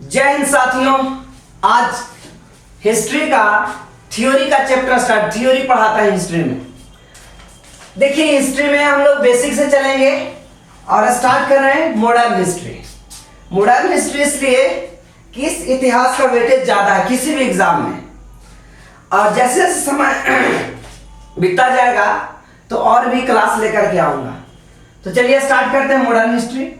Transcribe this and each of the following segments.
जय हिंद साथियों। आज हिस्ट्री का थ्योरी का चैप्टर स्टार्ट, थ्योरी पढ़ाता है हिस्ट्री में। देखिए हिस्ट्री में हम लोग बेसिक से चलेंगे और स्टार्ट कर रहे हैं मॉडर्न हिस्ट्री। मॉडर्न हिस्ट्री इसलिए कि इस इतिहास का वेटेज ज्यादा है किसी भी एग्जाम में, और जैसे जैसे समय बीतता जाएगा तो और भी क्लास लेकर के आऊंगा। तो चलिए स्टार्ट करते हैं मॉडर्न हिस्ट्री।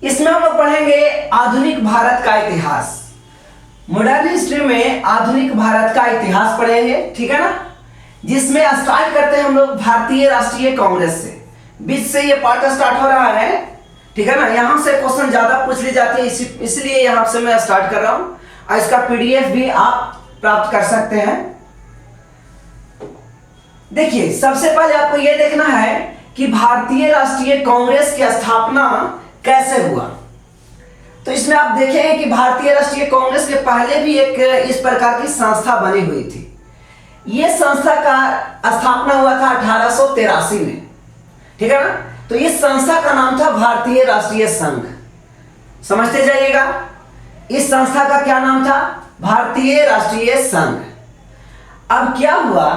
इसमें हम लोग पढ़ेंगे आधुनिक भारत का इतिहास। मॉडर्न हिस्ट्री में आधुनिक भारत का इतिहास पढ़ेंगे, ठीक है ना। जिसमें स्टार्ट करते हैं हम लोग भारतीय राष्ट्रीय कांग्रेस से। बीच से ये पार्ट स्टार्ट हो रहा है, ठीक है ना। यहां से क्वेश्चन ज्यादा पूछ ली जाती है, इसलिए यहां से मैं स्टार्ट कर रहा हूं। और इसका पीडीएफ भी आप प्राप्त कर सकते हैं। देखिए सबसे पहले आपको यह देखना है कि भारतीय राष्ट्रीय कांग्रेस की स्थापना कैसे हुआ। तो इसमें आप देखेंगे कि भारतीय राष्ट्रीय कांग्रेस के पहले भी एक इस प्रकार की संस्था बनी हुई थी। यह संस्था का स्थापना हुआ था 1883 में, ठीक है ना। तो इस संस्था का नाम था भारतीय राष्ट्रीय संघ। समझते जाइएगा, इस संस्था का क्या नाम था? भारतीय राष्ट्रीय संघ। अब क्या हुआ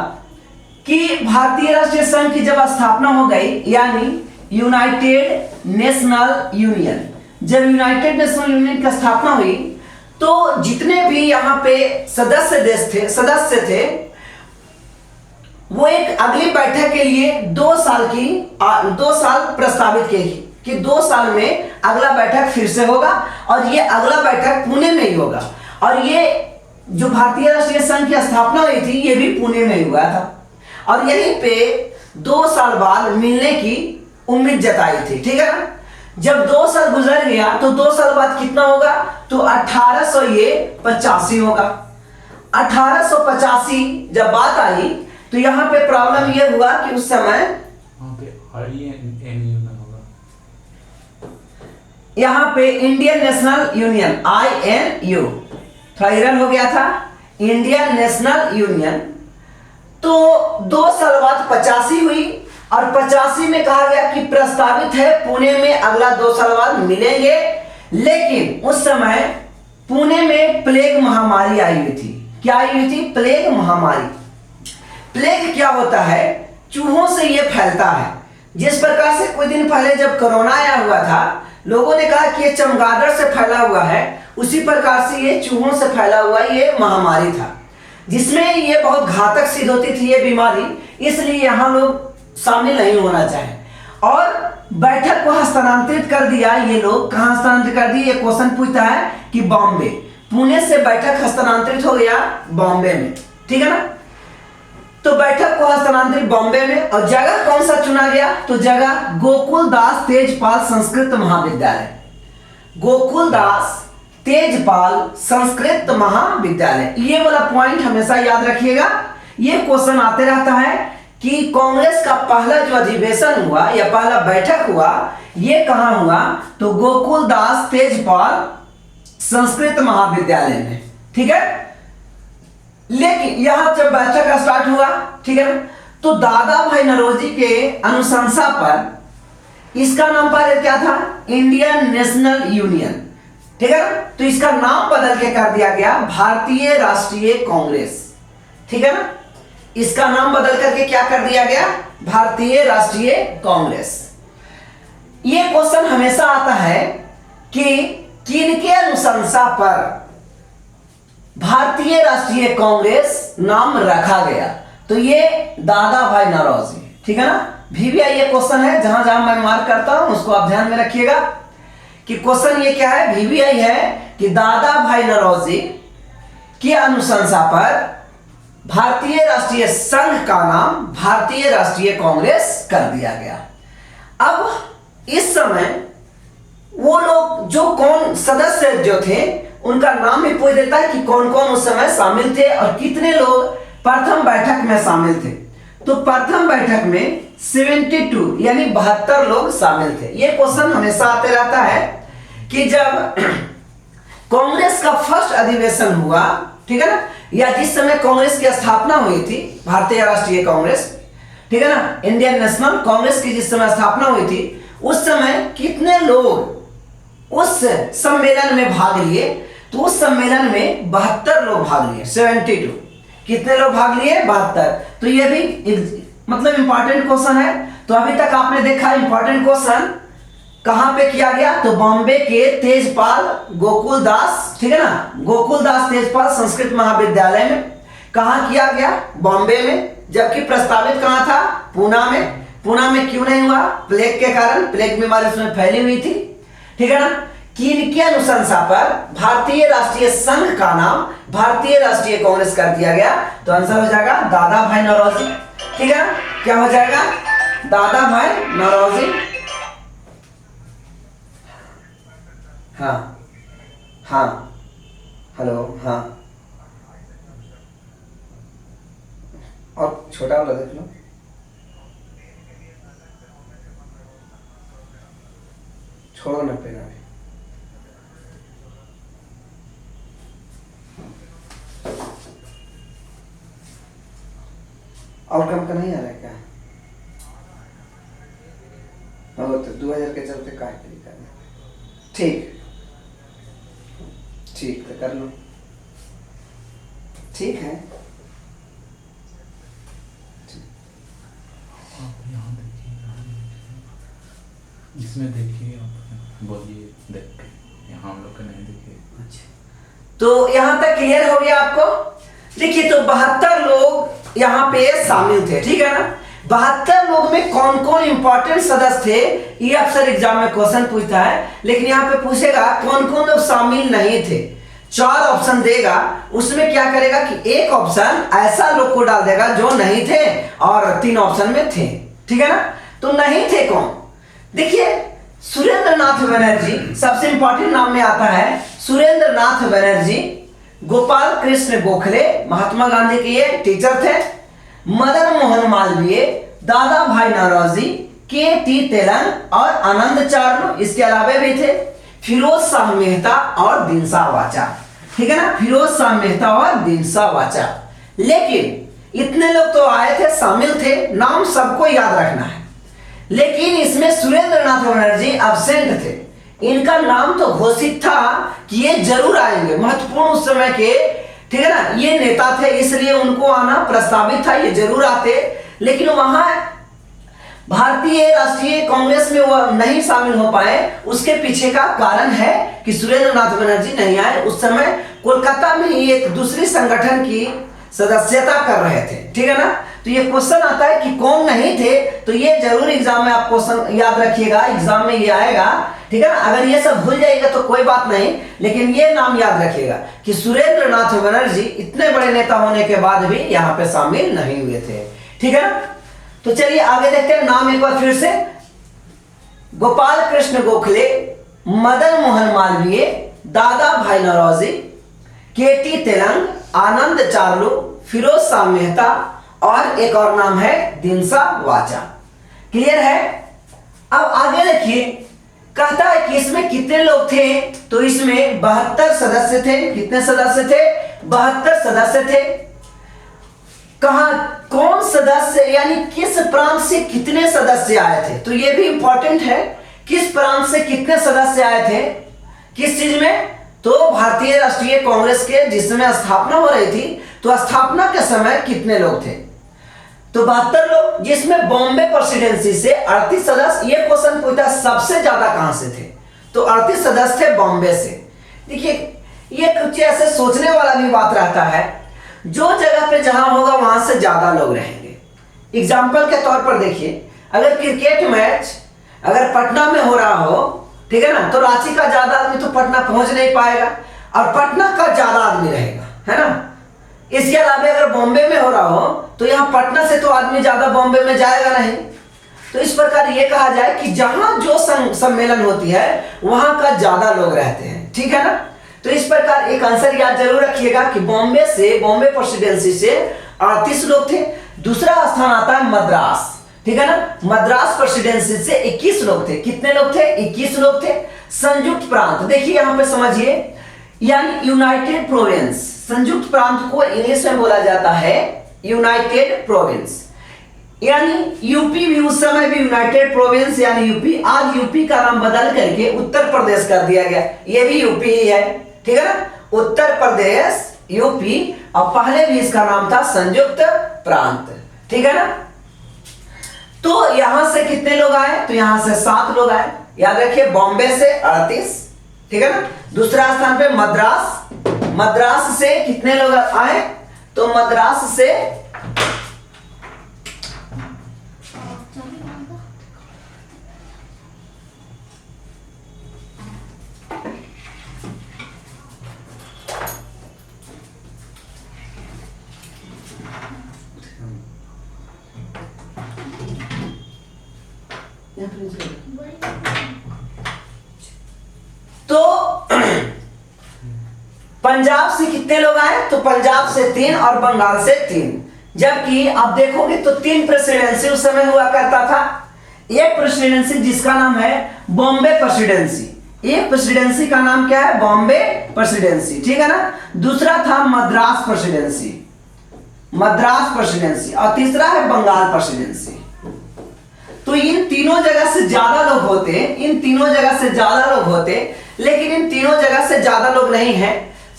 कि भारतीय राष्ट्रीय संघ की जब स्थापना हो गई, यानी यूनाइटेड नेशनल यूनियन, जब यूनाइटेड नेशनल यूनियन की स्थापना हुई तो जितने भी यहाँ पे सदस्य थे वो एक अगली बैठक के लिए 2 साल प्रस्तावित की कि 2 साल में अगला बैठक फिर से होगा, और ये अगला बैठक पुणे में ही होगा। और ये जो भारतीय राष्ट्रीय संघ की स्थापना हुई थी ये भी पुणे में ही हुआ था, और यहीं पे 2 साल बाद मिलने की उम्मीद जताई थी, ठीक है ना। जब 2 साल गुजर गया तो 2 साल बाद कितना होगा? तो 1885 होगा। 1885 जब बात आई तो यहाँ पे प्रॉब्लम ये हुआ कि उस समय यहाँ पे इंडियन नेशनल यूनियन INU थोड़ा एरर हो गया था, इंडियन नेशनल यूनियन। तो 2 साल बाद 85 हुई, और 85 में कहा गया कि प्रस्तावित है पुणे में अगला 2 साल बाद मिलेंगे। लेकिन उस समय पुणे में प्लेग महामारी आई हुई थी। क्या आई हुई थी? प्लेग महामारी। प्लेग क्या होता है? चूहों से ये फैलता है। जिस प्रकार से कुछ दिन पहले जब कोरोना आया हुआ था, लोगों ने कहा कि ये चमगादड़ से फैला हुआ है, उसी प्रकार से ये चूहों से फैला हुआ ये महामारी था, जिसमें ये बहुत घातक सिद्ध होती थी ये बीमारी। इसलिए यहाँ लोग शामिल नहीं होना चाहे, और बैठक को हस्तांतरित कर दिया। ये लोग कहां हस्तांतरित कर दिए? ये क्वेश्चन पूछता है कि बॉम्बे। पुणे से बैठक हस्तांतरित हो गया बॉम्बे में, ठीक है ना। तो बैठक को हस्तांतरित बॉम्बे में, और जगह कौन सा चुना गया? तो जगह गोकुलदास तेजपाल संस्कृत महाविद्यालय। गोकुलदास तेजपाल संस्कृत महाविद्यालय, ये वाला पॉइंट हमेशा याद रखिएगा। ये क्वेश्चन आते रहता है कि कांग्रेस का पहला जो अधिवेशन हुआ या पहला बैठक हुआ ये कहां हुआ? तो गोकुलदास तेजपाल संस्कृत महाविद्यालय में, ठीक है। लेकिन यहां जब बैठक का स्टार्ट हुआ, ठीक है ना, तो दादा भाई नौरोजी के अनुशंसा पर इसका नाम पहले क्या था? इंडियन नेशनल यूनियन, ठीक है ना। तो इसका नाम बदल के कर दिया गया भारतीय राष्ट्रीय कांग्रेस, ठीक है ना। इसका नाम बदल करके क्या कर दिया गया? भारतीय राष्ट्रीय कांग्रेस। यह क्वेश्चन हमेशा आता है कि किनके अनुशंसा पर भारतीय राष्ट्रीय कांग्रेस नाम रखा गया? तो ये दादा भाई नौरोजी, ठीक है ना। VVI ये क्वेश्चन है, जहां जहां मैं मार्क करता हूं उसको आप ध्यान में रखिएगा कि क्वेश्चन ये क्या है। VVI है कि दादा भाई नौरोजी की अनुशंसा पर भारतीय राष्ट्रीय संघ का नाम भारतीय राष्ट्रीय कांग्रेस कर दिया गया। अब इस समय वो लोग जो कौन सदस्य जो थे उनका नाम भी पूछ देता है कि कौन कौन उस समय शामिल थे और कितने लोग प्रथम बैठक में शामिल थे। तो प्रथम बैठक में 72 यानी 72 लोग शामिल थे। ये क्वेश्चन हमेशा आते रहता है कि जब कांग्रेस का फर्स्ट अधिवेशन हुआ, ठीक है ना, या जिस समय कांग्रेस की स्थापना हुई थी भारतीय राष्ट्रीय कांग्रेस, ठीक है ना, इंडियन नेशनल कांग्रेस की जिस समय स्थापना हुई थी उस समय कितने लोग उस सम्मेलन में भाग लिए। तो उस सम्मेलन में 72 लोग भाग लिए, 72। कितने लोग भाग लिए? 72। तो ये भी मतलब इंपॉर्टेंट क्वेश्चन है। तो अभी तक आपने देखा इंपॉर्टेंट क्वेश्चन कहां पे किया गया, तो बॉम्बे के तेजपाल गोकुल दास, ठीक है ना, गोकुल दास तेजपाल संस्कृत महाविद्यालय में। कहां किया गया? बॉम्बे में। जबकि प्रस्तावित कहां था? पूना में। पूना में क्यों नहीं हुआ? प्लेग के कारण, प्लेग बीमारी उसमें फैली हुई थी, ठीक है ना। किनकी अनुशंसा पर भारतीय राष्ट्रीय संघ का नाम भारतीय राष्ट्रीय कांग्रेस कर दिया गया? तो आंसर हो जाएगा दादा भाई नौरोजी, ठीक है ना। क्या हो जाएगा? दादा भाई नौरोजी। हाँ हाँ, हेलो, हाँ, और छोटा वाला देख लो। छोड़ो ना पेन अभी। और कम का नहीं आ रहा है क्या? तो 2000 के चलते काहे के लिए करना? ठीक ठीक, तो कर लो, ठीक है। यहाँ देखिए, इसमें देखिए, आप बोलिए देख के, यहाँ हम लोग का नहीं देखिए। अच्छा, तो यहाँ तक क्लियर हो गया आपको? देखिए, तो 72 लोग यहाँ पे शामिल थे, ठीक है ना। 72 लोग में कौन कौन इंपॉर्टेंट सदस्य थे, ये अक्सर एग्जाम में क्वेश्चन पूछता है। लेकिन यहाँ पे पूछेगा कौन कौन लोग शामिल नहीं थे। 4 ऑप्शन देगा, उसमें क्या करेगा कि एक ऑप्शन ऐसा लोग को डाल देगा जो नहीं थे और 3 ऑप्शन में थे, ठीक है ना। तो नहीं थे कौन? देखिए, सुरेंद्र नाथ बनर्जी सबसे इंपॉर्टेंट नाम में आता है। सुरेंद्र नाथ बनर्जी, गोपाल कृष्ण गोखले, महात्मा गांधी के ये टीचर थे। मदन मोहन मालवीय, दादा भाई नौरोजी, के.टी. तेलंग और आनंद चार्लो, इसके अलावा भी थे फिरोज शाह मेहता और दिनसा वाचा, ठीक है ना। फिरोज शाह मेहता और दिनसा वाचा। लेकिन इतने लोग तो आए थे, शामिल थे, नाम सबको याद रखना है। लेकिन इसमें सुरेंद्र नाथ बनर्जी एब्सेंट थे। इनका नाम तो घोषित था कि ये जरूर आएंगे, महत्वपूर्ण उस समय के, ठीक है ना, ये नेता थे, इसलिए उनको आना प्रस्तावित था, ये जरूर आते। लेकिन वहां भारतीय राष्ट्रीय कांग्रेस में वह नहीं शामिल हो पाए। उसके पीछे का कारण है कि सुरेंद्र नाथ बनर्जी नहीं आए। उस समय कोलकाता में ही एक दूसरी संगठन की सदस्यता कर रहे थे, ठीक है ना। तो ये क्वेश्चन आता है कि कौन नहीं थे, तो ये जरूर एग्जाम में आप क्वेश्चन याद रखिएगा, एग्जाम में ये आएगा, ठीक है ना। अगर ये सब भूल जाएगा तो कोई बात नहीं, लेकिन ये नाम याद रखिएगा कि सुरेंद्र नाथ बनर्जी इतने बड़े नेता होने के बाद भी यहाँ पे शामिल नहीं हुए थे, ठीक है ना। तो चलिए आगे देखते हैं नाम एक बार फिर से। गोपाल कृष्ण गोखले, मदन मोहन मालवीय, दादा भाई नौरोजी, के.टी. तेलंग, आनंद चार्लो, फिरोज शाह मेहता और एक और नाम है दिनसा वाचा। क्लियर है? अब आगे देखिए, कहता है कि इसमें कितने लोग थे, तो इसमें 72 सदस्य थे। कितने सदस्य थे? 72 सदस्य थे। कहा कौन सदस्य, यानी किस प्रांत से कितने सदस्य आए थे, तो ये भी इंपॉर्टेंट है। किस प्रांत से कितने सदस्य आए थे, किस चीज में? तो भारतीय राष्ट्रीय कांग्रेस के जिसमें स्थापना हो रही थी, तो स्थापना के समय कितने लोग थे? तो 72 लोग, जिसमें बॉम्बे प्रेसिडेंसी से 38 सदस्य। ये क्वेश्चन पूछता सबसे ज्यादा कहां से थे, तो 38 सदस्य थे बॉम्बे से। देखिए, ये कुछ ऐसे सोचने वाला भी बात रहता है, जो जगह पे जहां होगा वहां से ज्यादा लोग रहेंगे। एग्जाम्पल के तौर पर देखिए, अगर क्रिकेट मैच अगर पटना में हो रहा हो, ठीक है ना, तो रांची का ज्यादा आदमी तो पटना पहुंच नहीं पाएगा और पटना का ज्यादा आदमी रहेगा, है ना। इसके अलावा अगर बॉम्बे में हो रहा हो, तो यहाँ पटना से तो आदमी ज्यादा बॉम्बे में जाएगा नहीं। तो इस प्रकार ये कहा जाए कि जहां जो सम्मेलन होती है वहां का ज्यादा लोग रहते हैं, ठीक है ना। तो इस प्रकार एक आंसर याद जरूर रखिएगा कि बॉम्बे प्रेसिडेंसी से 38 लोग थे। दूसरा स्थान आता है मद्रास, ठीक है ना। मद्रास प्रेसिडेंसी से 21 लोग थे। कितने लोग थे? 21 लोग थे। संयुक्त प्रांत, देखिए यहां पे समझिए, यानी यूनाइटेड प्रोविंस। संयुक्त प्रांत को इंग्लिश में बोला जाता है यूनाइटेड प्रोविंस। यानी यूपी भी उस समय भी यूनाइटेड प्रोविंस यानी यूपी, आज यूपी का नाम बदल करके उत्तर प्रदेश कर दिया गया। ये भी यूपी ही है, ठीक है ना, उत्तर प्रदेश यूपी। और पहले भी इसका नाम था संयुक्त प्रांत, ठीक है ना। तो यहां से कितने लोग आए, तो यहां से 7 लोग आए, याद रखिए। बॉम्बे से 38, ठीक है ना। दूसरा स्थान पे मद्रास, मद्रास से कितने लोग आए, तो मद्रास से तो पंजाब से कितने लोग आए, तो पंजाब से 3 और बंगाल से 3। जबकि आप देखोगे तो 3 प्रेसिडेंसी उस समय हुआ करता था। एक प्रेसिडेंसी जिसका नाम है बॉम्बे प्रेसिडेंसी, एक प्रेसिडेंसी का नाम क्या है, बॉम्बे प्रेसिडेंसी, ठीक है ना। दूसरा था मद्रास प्रेसिडेंसी, मद्रास प्रेसिडेंसी, और तीसरा है बंगाल प्रेसिडेंसी। तो इन तीनों जगह से ज्यादा लोग होते, इन तीनों जगह से ज्यादा लोग होते, लेकिन इन तीनों जगह से ज्यादा लोग नहीं है।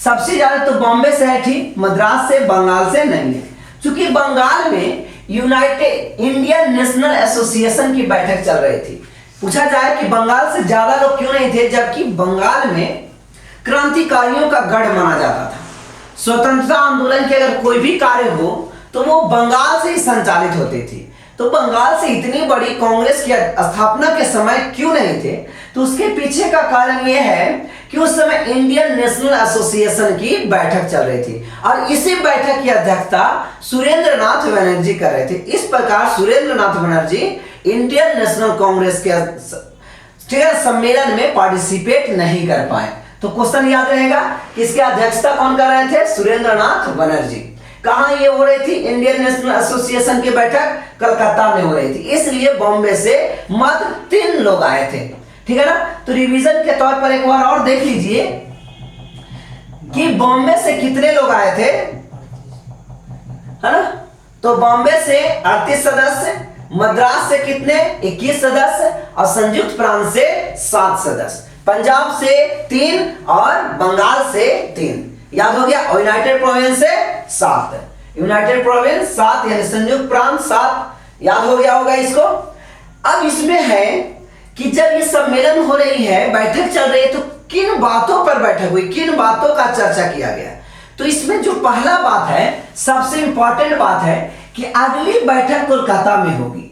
सबसे ज्यादा तो बॉम्बे से है, ठीक, मद्रास से, बंगाल से नहीं है। क्योंकि बंगाल में यूनाइटेड इंडियन नेशनल एसोसिएशन की बैठक चल रही थी। पूछा जाए कि बंगाल से ज्यादा लोग क्यों नहीं थे, जबकि बंगाल में क्रांतिकारियों का गढ़ माना जाता था। स्वतंत्रता आंदोलन के अगर कोई भी कार्य हो तो वो बंगाल से ही संचालित होती थी। तो बंगाल से इतनी बड़ी कांग्रेस की स्थापना के समय क्यों नहीं थे, तो उसके पीछे का कारण यह है कि उस समय इंडियन नेशनल एसोसिएशन की बैठक चल रही थी और इसी बैठक की अध्यक्षता सुरेंद्र नाथ बनर्जी कर रहे थे। इस प्रकार सुरेंद्र नाथ बनर्जी इंडियन नेशनल कांग्रेस के सम्मेलन में पार्टिसिपेट नहीं कर पाए। तो क्वेश्चन याद रहेगा कि इसकी अध्यक्षता कौन कर रहे थे, सुरेंद्र नाथ बनर्जी। कहां ये हो रही थी, इंडियन नेशनल एसोसिएशन की बैठक कलकत्ता में हो रही थी, इसलिए बॉम्बे से मात्र 3 लोग आए थे, ठीक है ना। तो रिवीजन के तौर पर एक बार और देख लीजिए कि बॉम्बे से कितने लोग आए थे, है ना। तो बॉम्बे से 38 सदस्य, मद्रास से कितने 21 सदस्य और संयुक्त प्रांत से 7 सदस्य, पंजाब से 3 और बंगाल से 3, याद हो गया। और यूनाइटेड प्रोविंस से 7, यूनाइटेड प्रोविंस 7 यानी संयुक्त प्रांत 7, याद हो गया होगा इसको। अब इसमें है कि जब ये सम्मेलन हो रही है, बैठक चल रही है, तो किन बातों पर बैठक हुई, किन बातों का चर्चा किया गया। तो इसमें जो पहला बात है, सबसे इंपॉर्टेंट बात है कि अगली बैठक कोलकाता में होगी।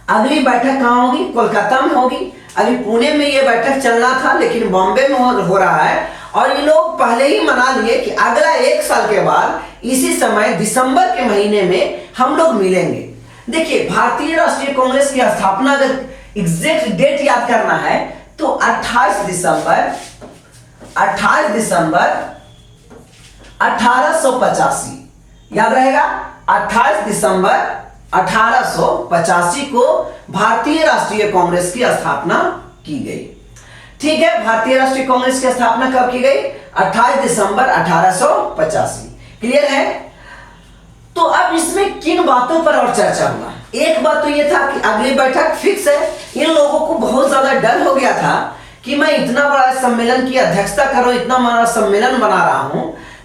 अगली बैठक कहां होगी, कोलकाता में होगी। अभी पुणे में ये बैठक चलना था, लेकिन बॉम्बे में हो रहा है। और ये लोग पहले ही मना लिए कि अगला 1 साल के बाद इसी समय दिसंबर के महीने में हम लोग मिलेंगे। देखिए, भारतीय राष्ट्रीय कांग्रेस की स्थापना अगर एग्जैक्ट डेट याद करना है तो 28 दिसंबर 1885, याद रहेगा। 28 दिसंबर 1885 को भारतीय राष्ट्रीय कांग्रेस की स्थापना की गई, ठीक है। भारतीय राष्ट्रीय कांग्रेस की स्थापना कब की गई, 28 दिसंबर 1885, क्लियर है। तो अब इसमें किन बातों पर और चर्चा हुआ, एक बात तो यह था कि अगली बैठक फिक्स है। इन लोगों को बहुत ज्यादा डर हो गया था कि मैं इतना बड़ा सम्मेलन की अध्यक्षता कर रहा हूं, इतना बड़ा सम्मेलन बना रहा हूं,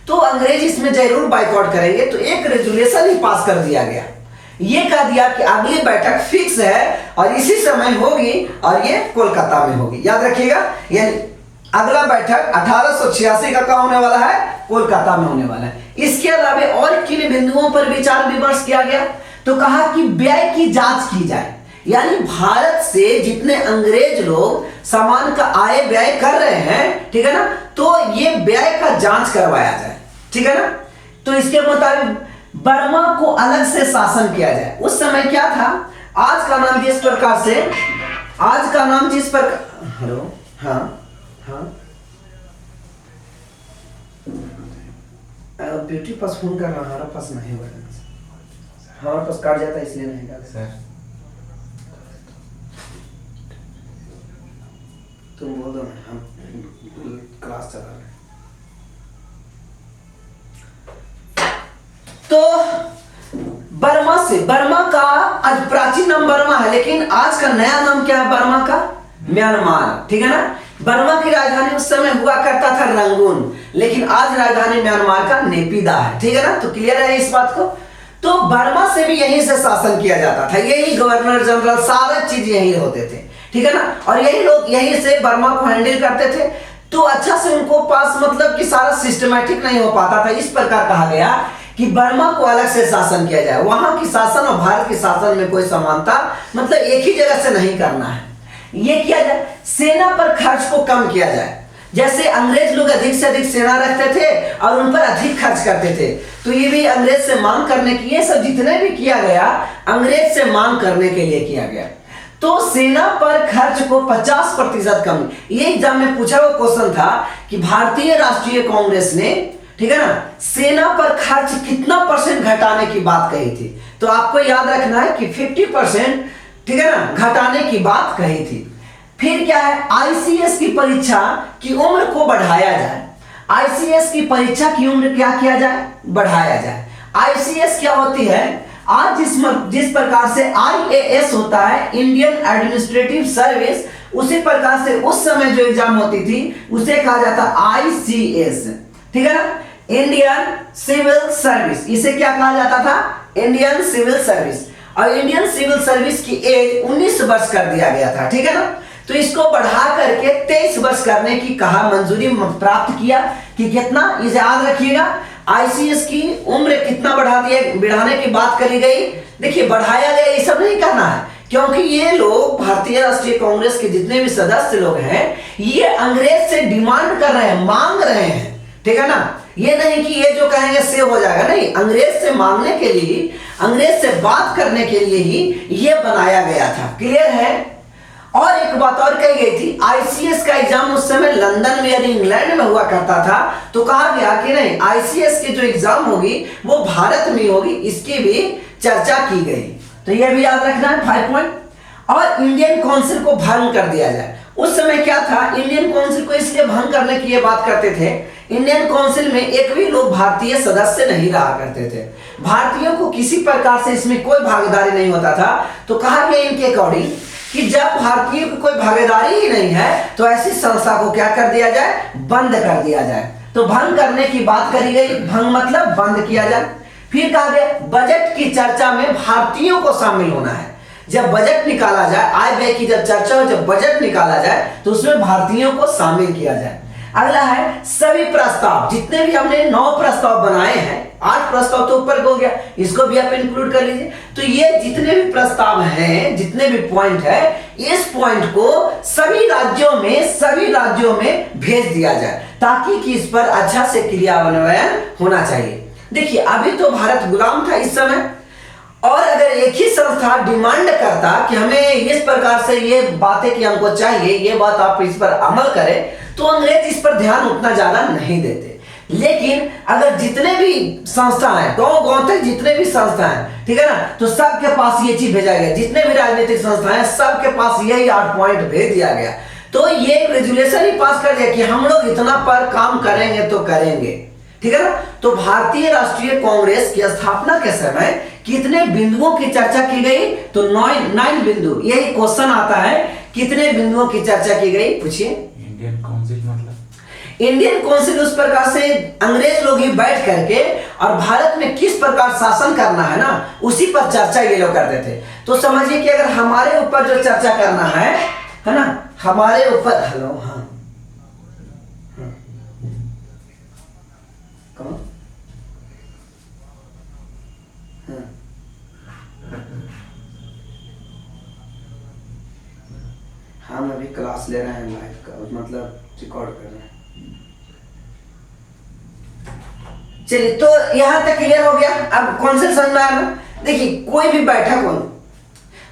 तो अंग्रेज इसमें जरूर बाइकआउट करेंगे। तो एक रेजोल्यूशन ही पास कर दिया गया, ये कह दिया कि अगली बैठक फिक्स है और इसी समय होगी और ये कोलकाता में होगी, याद रखिएगा। यानी अगला बैठक 1886 का कहां होने वाला है, कोलकाता में होने वाला है। इसके अलावा और किन बिंदुओं पर विचार विमर्श किया गया, तो कहा कि व्यय की जांच की जाए, यानी भारत से जितने अंग्रेज लोग सामान का आय व्यय कर रहे हैं, ठीक है ना, तो ये व्यय का जांच करवाया जाए, ठीक है ना। तो इसके मुताबिक बर्मा को अलग से शासन किया जाए। उस समय क्या था, आज का नाम जिस प्रकार से, आज का नाम जिस प्रकार, हेलो, हाँ हाँ, ब्यूटी पास फोन कर रहा, हमारा पास नहीं हुआ, हमारे पास काट जाता इसलिए नहीं डाले सर। तुम बोल दो ना, हम क्लास चला रहे हैं। तो बर्मा का आज प्राचीन नाम बर्मा है, लेकिन आज का नया नाम क्या है बर्मा का? म्यांमार, ठीक है ना। बर्मा की राजधानी उस समय हुआ करता था रंगून, लेकिन आज राजधानी म्यांमार का नेपिदा है, ठीक है ना। तो क्लियर है इस बात को। तो बर्मा से भी यहीं से शासन किया जाता था, यही गवर्नर जनरल सारा चीज यही होते थे, ठीक है ना। और यही लोग यहीं से बर्मा को हैंडल करते थे। तो अच्छा से उनको पास मतलब कि सारा सिस्टमैटिक नहीं हो पाता था। इस प्रकार कहा गया कि बर्मा को अलग से शासन किया जाए। वहां की शासन और भारत के शासन में कोई समानता मतलब एक ही जगह से नहीं करना है। ये किया जाए, सेना पर खर्च को कम किया जाए। जैसे अंग्रेज लोग अधिक से अधिक सेना रखते थे और उन पर अधिक खर्च करते थे, तो ये भी अंग्रेज से मांग करने की, ये सब जितने भी किया गया अंग्रेज से मांग करने के लिए किया गया। तो सेना पर खर्च को 50% कम। ये एग्जाम में पूछा हुआ क्वेश्चन था कि भारतीय राष्ट्रीय कांग्रेस ने, ठीक है ना, सेना पर खर्च कितना % घटाने की बात कही थी। तो आपको याद रखना है कि 50%, ठीक है ना, घटाने की बात कही थी। फिर क्या है, आईसीएस की परीक्षा की उम्र को बढ़ाया जाए। आईसीएस की परीक्षा की उम्र क्या किया जाए? बढ़ाया जाए। आईसीएस क्या होती है? आज जिस प्रकार से आईएएस होता है, इंडियन एडमिनिस्ट्रेटिव सर्विस, उसी प्रकार से उस समय जो एग्जाम होती थी उसे कहा जाता आईसीएस, ठीक है ना, इंडियन सिविल सर्विस। इसे क्या कहा जाता था? Indian civil service. और इंडियन सिविल सर्विस की एज 19 वर्ष कर दिया गया था, ठीक है ना। तो इसको बढ़ा करके 23 वर्ष करने की कहा, मंजूरी प्राप्त किया कि कितना, इसे याद रखिएगा, आईसीएस की उम्र कितना बढ़ाने की बात करी गई। देखिए बढ़ाया गया, ये सब नहीं करना है, क्योंकि ये लोग भारतीय राष्ट्रीय कांग्रेस के जितने भी सदस्य लोग हैं, ये अंग्रेज से डिमांड कर रहे हैं, मांग रहे हैं, ठीक है ना। ये नहीं कि ये जो कहेंगे से हो जाएगा, नहीं, अंग्रेज से मांगने के लिए, अंग्रेज से बात करने के लिए ही ये बनाया गया था। क्लियर है। और एक बात और कही गई थी, आईसीएस का एग्जाम उस समय लंदन में यानी इंग्लैंड में हुआ करता था, तो कहा गया कि नहीं, आईसीएस की जो एग्जाम होगी वो भारत में होगी, इसकी भी चर्चा की गई। तो ये भी याद रखना है 5 पॉइंट। और इंडियन काउंसिल को भंग कर दिया जाए। उस समय क्या था, इंडियन काउंसिल को इसलिए भंग करने की ये बात करते थे, इंडियन काउंसिल में एक भी लोग भारतीय सदस्य नहीं रहा करते थे, भारतीयों को किसी प्रकार से इसमें कोई भागीदारी नहीं होता था। तो कहा गया इनके अकॉर्डिंग कि जब भारतीयों की कोई भागीदारी ही नहीं है तो ऐसी संस्था को क्या कर दिया जाए? बंद कर दिया जाए। तो भंग करने की बात करी गई, भंग मतलब बंद किया जाए। फिर कहा गया बजट की चर्चा में भारतीयों को शामिल होना है। जब बजट निकाला जाए, आय व्यय की जब चर्चा हो, जब बजट निकाला जाए तो उसमें भारतीयों को शामिल किया जाए। अगला है सभी प्रस्ताव, जितने भी हमने 9 प्रस्ताव बनाए हैं, 8 प्रस्ताव तो ऊपर हो गया, इसको भी आप इंक्लूड कर लीजिए। तो ये जितने भी प्रस्ताव हैं, जितने भी पॉइंट है, इस पॉइंट को सभी राज्यों में भेज दिया जाए, ताकि कि इस पर अच्छा से क्रियान्वयन होना चाहिए। देखिए अभी तो भारत गुलाम था इस समय, और अगर एक ही संस्था डिमांड करता कि हमें इस प्रकार से ये बातें कि हमको चाहिए, ये बात आप इस पर अमल करें, तो अंग्रेज इस पर ध्यान उतना ज्यादा नहीं देते। लेकिन अगर जितने भी संस्था हैं, गांव तक जितने भी संस्था हैं, ठीक है ना, तो सबके पास ये चीज भेजा गया। जितने भी राजनीतिक संस्था हैं सबके पास यही 8 पॉइंट भेज दिया गया। तो ये रेजुलेशन ही पास कर दिया कि हम लोग इतना पर काम करेंगे तो करेंगे, ठीक है ना। तो भारतीय राष्ट्रीय कांग्रेस की स्थापना के समय कितने बिंदुओं की चर्चा की गई? तो 9 बिंदु। यही क्वेश्चन आता है, कितने बिंदुओं की चर्चा की गई? पूछिए। इंडियन काउंसिल मतलब इंडियन काउंसिल उस प्रकार से अंग्रेज लोग ही बैठ करके और भारत में किस प्रकार शासन करना है ना, उसी पर चर्चा ये लोग करते थे। तो समझिए कि अगर हमारे ऊपर जो चर्चा करना है ना, हमारे ऊपर, हेलो, हाँ कौन, हम अभी क्लास ले रहे हैं लाइव का, मतलब रिकॉर्ड कर रहे हैं। चलिए, तो यहां तक क्लियर हो गया। अब काउंसिल समझ में आया ना। देखिए कोई भी बैठक हो,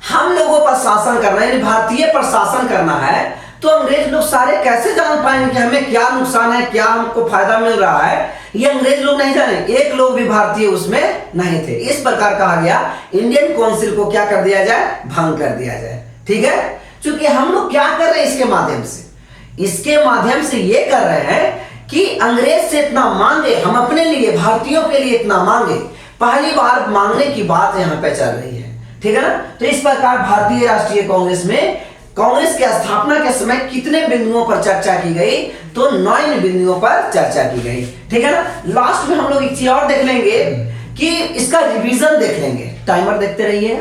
हम लोगों पर शासन करना है, यानी भारतीय पर शासन करना है, तो अंग्रेज लोग सारे कैसे जान पाएंगे कि हमें क्या नुकसान है, क्या हमको फायदा मिल रहा है? ये अंग्रेज लोग नहीं जाने, एक लोग भी भारतीय उसमें नहीं थे। इस प्रकार कहा गया इंडियन काउंसिल को क्या कर दिया जाए? भंग कर दिया जाए, ठीक है। क्योंकि हम लोग क्या कर रहे हैं इसके माध्यम से ये कर रहे हैं कि अंग्रेज से इतना मांगे, हम अपने लिए, भारतीयों के लिए इतना मांगे। पहली बार मांगने की बात यहाँ पे चल रही है, ठीक है ना। तो इस प्रकार भारतीय राष्ट्रीय कांग्रेस में कांग्रेस की स्थापना के समय कितने बिंदुओं पर चर्चा की गई, तो 9 बिंदुओं पर चर्चा की गई, ठीक है ना। लास्ट में हम लोग एक चीज और देख लेंगे कि इसका रिवीजन देख लेंगे, टाइमर देखते रहिए।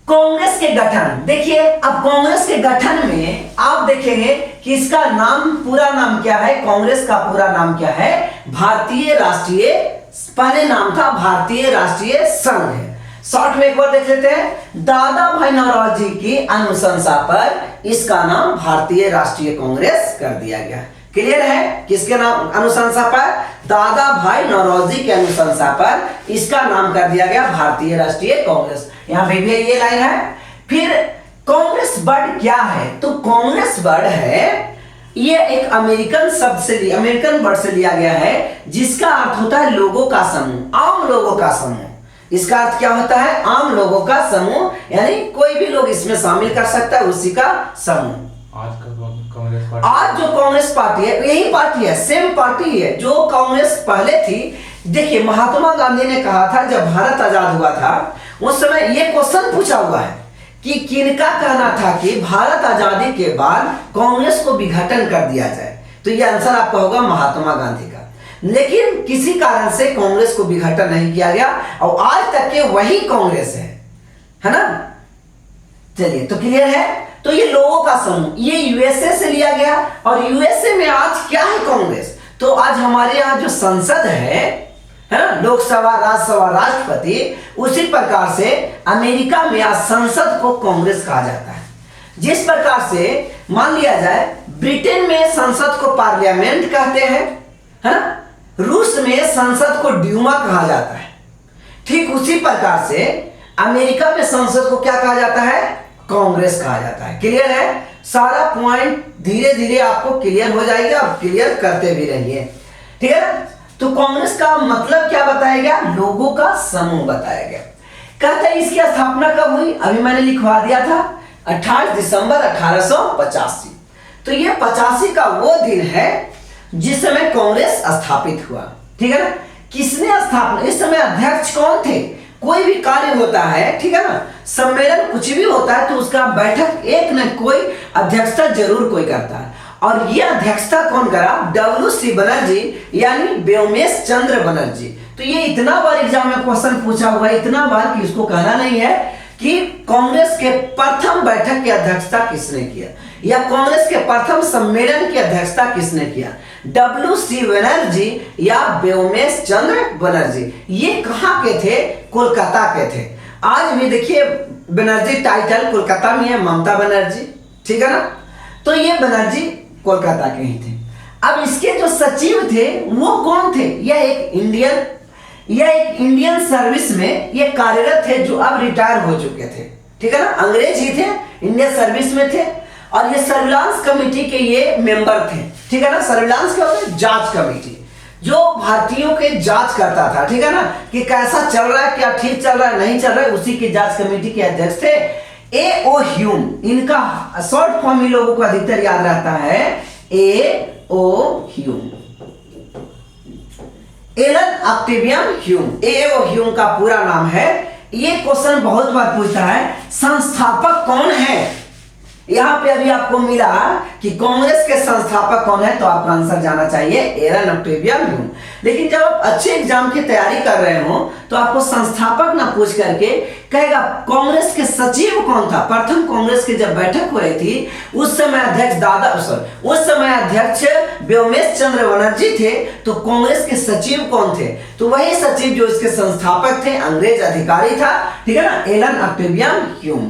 कांग्रेस के गठन देखिए, अब कांग्रेस के गठन में आप देखेंगे कि इसका नाम, पूरा नाम क्या है, कांग्रेस का पूरा नाम क्या है, भारतीय राष्ट्रीय, पहले नाम था भारतीय राष्ट्रीय संघ है। शॉर्ट में एक बार देख लेते हैं, दादा भाई नौरोजी की अनुशंसा पर इसका नाम भारतीय राष्ट्रीय कांग्रेस कर दिया गया। क्लियर है, किसके नाम अनुशंसा पर, दादा भाई नौरोजी के अनुशंसा पर इसका नाम कर दिया गया भारतीय राष्ट्रीय कांग्रेस। यहां पे भी ये लाइन है। फिर कांग्रेस वर्ड क्या है, तो कांग्रेस वर्ड है, ये एक अमेरिकन शब्द से, अमेरिकन वर्ड से लिया गया है, जिसका अर्थ होता है लोगों का समूह, आम लोगों का समूह। इसका अर्थ क्या होता है, आम लोगों का समूह, यानी कोई भी लोग इसमें शामिल कर सकता है, उसी का समूह। आज जो कांग्रेस पार्टी है, यही पार्टी है, सेम पार्टी है जो कांग्रेस पहले थी। देखिए, महात्मा गांधी ने कहा था जब भारत आजाद हुआ था, उस समय यह क्वेश्चन पूछा हुआ है कि किनका कहना था कि भारत आजादी के बाद कांग्रेस को विघटन कर दिया जाए, तो यह आंसर आपका होगा महात्मा गांधी का। लेकिन किसी कारण से कांग्रेस को विघटन नहीं किया गया और आज तक के वही कांग्रेस है ना। चलिए, तो क्लियर है। तो ये लोगों का समूह, ये यूएसए से लिया गया, और यूएसए में आज क्या है कांग्रेस, तो आज हमारे यहाँ जो संसद है ना, लोकसभा, राज्यसभा, राष्ट्रपति, उसी प्रकार से अमेरिका में आज संसद को कांग्रेस कहा जाता है। जिस प्रकार से मान लिया जाए ब्रिटेन में संसद को पार्लियामेंट कहते हैं, है ना, रूस में संसद को ड्यूमा कहा जाता है, ठीक उसी प्रकार से अमेरिका में संसद को क्या कहा जाता है, कांग्रेस कहा जाता है। क्लियर है, सारा पॉइंट धीरे धीरे आपको क्लियर हो जाएगा, आप क्लियर करते भी रहिए, ठीक है ना। तो कांग्रेस का मतलब क्या बताया गया, लोगों का समूह बताया गया। कहते हैं इसकी स्थापना कब हुई, अभी मैंने लिखवा दिया था 28 दिसंबर 1885। तो ये 85 का वो दिन है जिस समय कांग्रेस स्थापित हुआ, ठीक है ना। किसने स्थापना, इस समय अध्यक्ष कौन थे, कोई भी कार्य होता है, ठीक है ना, सम्मेलन कुछ भी होता है तो उसका बैठक एक न कोई अध्यक्षता जरूर कोई करता है, और ये अध्यक्षता कौन करा, WC बनर्जी, यानी व्योमेश चंद्र बनर्जी। तो ये इतना बार एग्जाम में क्वेश्चन पूछा हुआ है, इतना बार कि उसको कहना नहीं है कि कांग्रेस के प्रथम बैठक की अध्यक्षता किसने किया, या कांग्रेस के प्रथम सम्मेलन की अध्यक्षता किसने किया, WC बनर्जी या व्योमेश चंद्र बनर्जी। ये कहाँ के थे, कोलकाता के थे। आज भी देखिए बनर्जी टाइटल कोलकाता में है, ममता बनर्जी, ठीक है ना। तो ये बनर्जी कोलकाता के ही थे। अब इसके जो सचिव थे वो कौन थे, यह एक इंडियन सर्विस में ये कार्यरत थे, जो अब रिटायर हो चुके थे, ठीक है ना, अंग्रेज ही थे, इंडियन सर्विस में थे, और ये सर्विलांस कमेटी के ये मेंबर थे, ठीक है ना। सर्विलांस क्या होता है, जांच कमेटी, जो भारतीयों के जांच करता था, ठीक है ना, कि कैसा चल रहा है, क्या ठीक चल रहा है, नहीं चल रहा है, उसी की जांच कमेटी के अध्यक्ष थे A.O. ह्यूम। इनका शॉर्ट फॉर्म इन लोगों को अधिकतर याद रहता है, A.O. Hume, Allan Octavian Hume. A.O. Hume का पूरा नाम है। ये क्वेश्चन बहुत बार पूछता है, संस्थापक कौन है। यहां पे अभी आपको मिला कि कांग्रेस के संस्थापक कौन है, तो आपका आंसर जाना चाहिए एलन ऑक्टेवियन ह्यूम। लेकिन जब आप अच्छे एग्जाम की तैयारी कर रहे हो तो आपको संस्थापक ना पूछ करके कहेगा कांग्रेस के सचिव कौन था। प्रथम कांग्रेस की जब बैठक हो रही थी उस समय अध्यक्ष व्योमेश चंद्र बनर्जी थे, तो कांग्रेस के सचिव कौन थे, तो वही सचिव जो इसके संस्थापक थे, अंग्रेज अधिकारी था, ठीक है ना, एलन ऑक्टेवियन ह्यूम।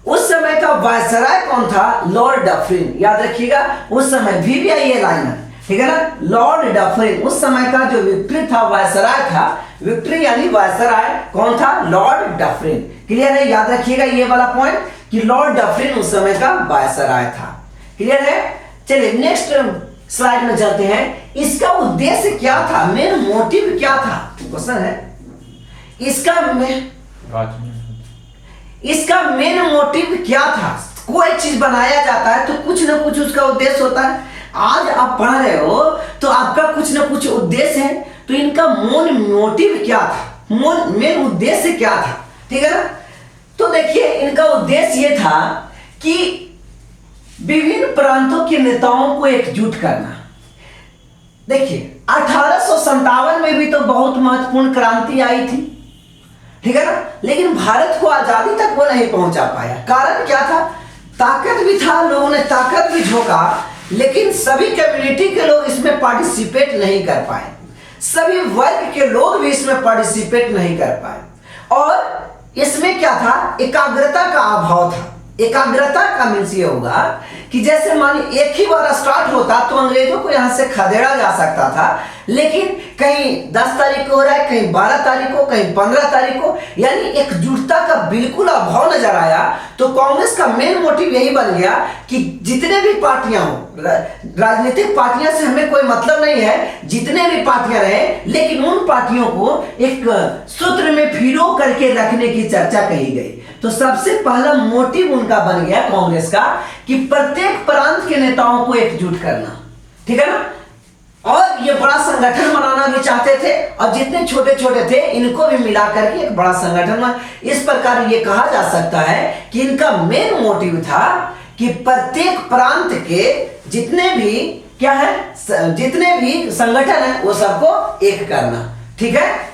उस समय का वायसराय कौन था, लॉर्ड डफरिन। याद रखिएगा, उस समय भी ये लाइन है, ठीक है ना, लॉर्ड डफरिन उस समय का जो विक्ट्री था, वायसराय था, विक्ट्री यानी वायसराय कौन था, लॉर्ड डफरिन। क्लियर है, याद रखिएगा ये वाला पॉइंट कि लॉर्ड डफरिन उस समय का वायसराय था। क्लियर है। चलिए नेक्स्ट स्लाइड में चलते हैं। इसका उद्देश्य क्या था, मेन मोटिव क्या था, क्वेश्चन है। इसका मेन मोटिव क्या था। कोई चीज बनाया जाता है तो कुछ ना कुछ उसका उद्देश्य होता है। आज आप पढ़ रहे हो तो आपका कुछ ना कुछ उद्देश्य है, तो इनका मेन मोटिव क्या था, मेन उद्देश्य क्या था, ठीक है ना। तो देखिए इनका उद्देश्य ये था कि विभिन्न प्रांतों के नेताओं को एकजुट करना। देखिए 1857 में भी तो बहुत महत्वपूर्ण क्रांति आई थी, ठीक है ना, लेकिन भारत को आजादी तक वो नहीं पहुंचा पाया। कारण क्या था? ताकत भी था, लोगों ने ताकत भी झोंका, लेकिन सभी कम्युनिटी के लोग इसमें पार्टिसिपेट नहीं कर पाए, सभी वर्ग के लोग भी इसमें पार्टिसिपेट नहीं कर पाए। और इसमें क्या था? एकाग्रता का अभाव था। एकाग्रता का मीन्स ये होगा कि जैसे मान एक ही बार स्टार्ट होता तो अंग्रेजों को यहां से खदेड़ा जा सकता था, लेकिन कहीं 10 तारीख को हो रहा है, कहीं 12 तारीख को, कहीं 15 तारीख को, यानी एकजुटता का बिल्कुल अभाव नजर आया। तो कांग्रेस का मेन मोटिव यही बन गया कि जितने भी पार्टियां हो, राजनीतिक पार्टियां से हमें कोई मतलब नहीं है, जितने भी पार्टियां रहे, लेकिन उन पार्टियों को एक सूत्र में पिरो करके रखने की चर्चा कही गई। तो सबसे पहला मोटिव उनका बन गया कांग्रेस का कि प्रत्येक प्रांत के नेताओं को एकजुट करना, ठीक है ना। और ये बड़ा संगठन बनाना भी चाहते थे, और जितने छोटे छोटे थे इनको भी मिला करके एक बड़ा संगठन बना। इस प्रकार ये कहा जा सकता है कि इनका मेन मोटिव था कि प्रत्येक प्रांत के जितने भी क्या है, जितने भी संगठन है वो सबको एक करना, ठीक है।